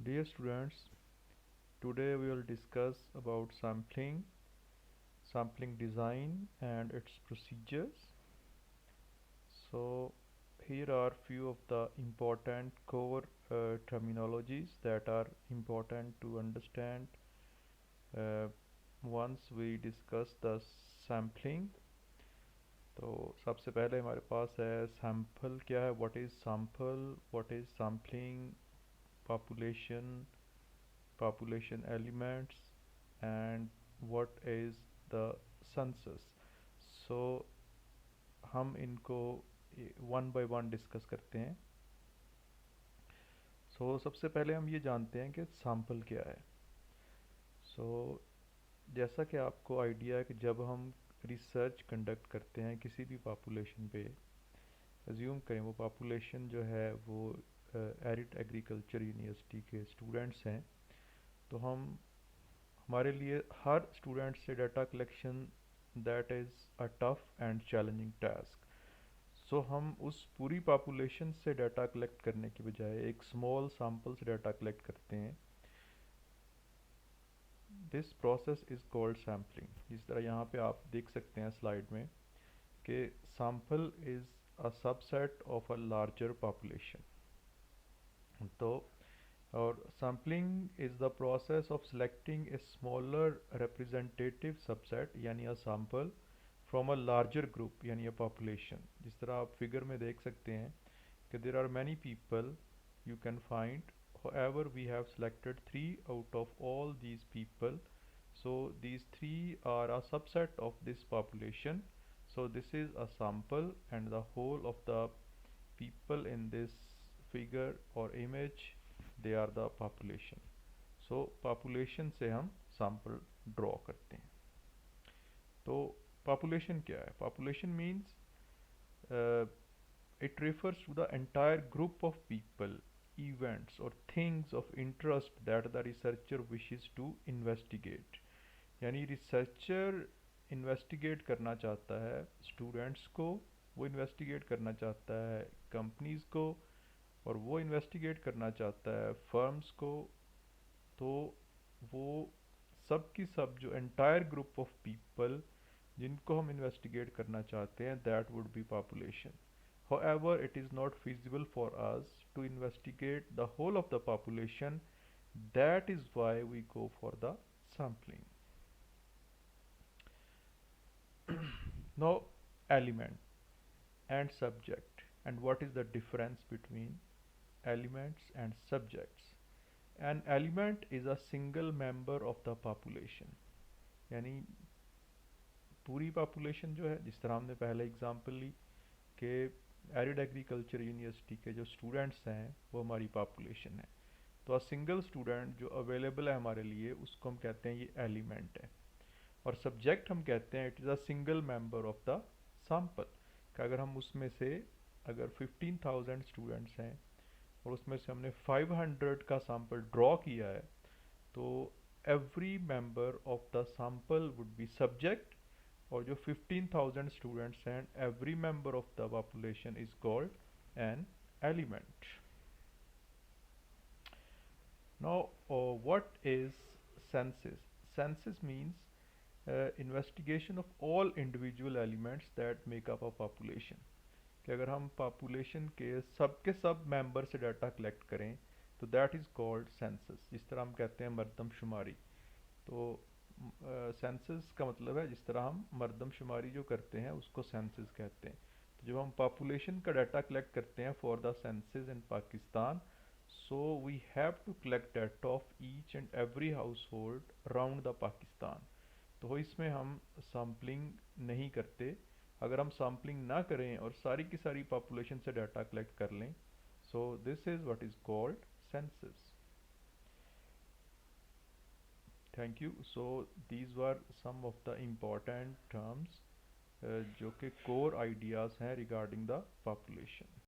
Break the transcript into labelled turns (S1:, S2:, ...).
S1: Dear students, today we will discuss about sampling design and its procedures. So here are few of the important core terminologies that are important to understand uh, once we discuss the sampling. तो सबसे पहले हमारे पास है sample क्या है, what is sample, what is sampling, population elements, and what is the census. So हम इनको one by one discuss करते हैं. सबसे पहले हम ये जानते हैं कि सैम्पल क्या है. सो जैसा कि आपको आइडिया है कि जब हम रिसर्च कंडक्ट करते हैं किसी भी पॉपुलेशन पे, अज्यूम करें वो पॉपुलेशन जो है वो एरिड एग्रीकल्चर यूनिवर्सिटी के स्टूडेंट्स हैं, तो हम हमारे लिए हर स्टूडेंट से data collection that is a tough and challenging task. हम उस पूरी पॉपुलेशन से डाटा कलेक्ट करने की बजाय एक स्मॉल सैम्पल से डाटा कलेक्ट करते हैं. This process is called sampling. जिस तरह यहाँ पे आप देख सकते हैं स्लाइड में कि sample is a subset of a larger population. तो और sampling is the process of selecting a smaller representative subset यानी a sample from a larger group यानी अ पॉपुलेशन. जिस तरह आप फिगर में देख सकते हैं कि there are many people you can find. However, we have selected 3 out of all these people, so these 3 are a subset of this population. So this is a sample and the whole of the people in this figure or image, they are the population. So population से हम sample draw करते हैं. तो population क्या है? Population means uh, it refers to the entire group of people, events or things of interest that the researcher wishes to investigate. यानी researcher investigate करना चाहता है स्टूडेंट्स को, वो इन्वेस्टिगेट करना चाहता है कंपनीज को, और वो इन्वेस्टिगेट करना चाहता है फर्म्स को. तो वो सब की सब जो एंटायर ग्रुप ऑफ पीपल जिनको हम इन्वेस्टिगेट करना चाहते हैं, that would be population. However, it is not feasible for us to investigate the whole of the population. That is why we go for the sampling. Now, element and subject, and what is the difference between elements and subjects. An element is a single member of the population. यानी पूरी population जो है, जिस तरह हमने पहले example ली कि arid agriculture university के जो स्टूडेंट्स हैं वो हमारी पॉपुलेशन है, तो अ सिंगल स्टूडेंट जो अवेलेबल है हमारे लिए उसको हम कहते हैं ये एलिमेंट है. और सब्जेक्ट हम कहते हैं it is a single member of the sample. कि अगर हम उसमें से अगर 15,000 स्टूडेंट्स हैं और उसमें से हमने 500 का सैम्पल ड्रॉ किया है, तो every member of the sample would be subject. और जो 15,000 स्टूडेंट्स हैं, every member of the population is called an element. Now, what is census? Census means investigation of all individual elements that make up a population. कि अगर हम population के सब member से data collect करें तो दैट इज़ कॉल्ड सेंसस. जिस तरह हम कहते हैं मरदमशुमारी, तो सेंसस का मतलब है जिस तरह हम मरदमशुमारी जो करते हैं उसको सेंसस कहते हैं. तो जब हम पॉपुलेशन का डाटा कलेक्ट करते हैं for the census in Pakistan, so we have to collect data of each and every household around the Pakistan. तो इसमें हम सैम्पलिंग नहीं करते. अगर हम सैम्पलिंग ना करें और सारी की सारी पॉपुलेशन से डाटा कलेक्ट कर लें, so this is what is called census. Thank you. So these were some of the important terms जो कि कोर आइडियाज़ हैं रिगार्डिंग द पॉपुलेशन.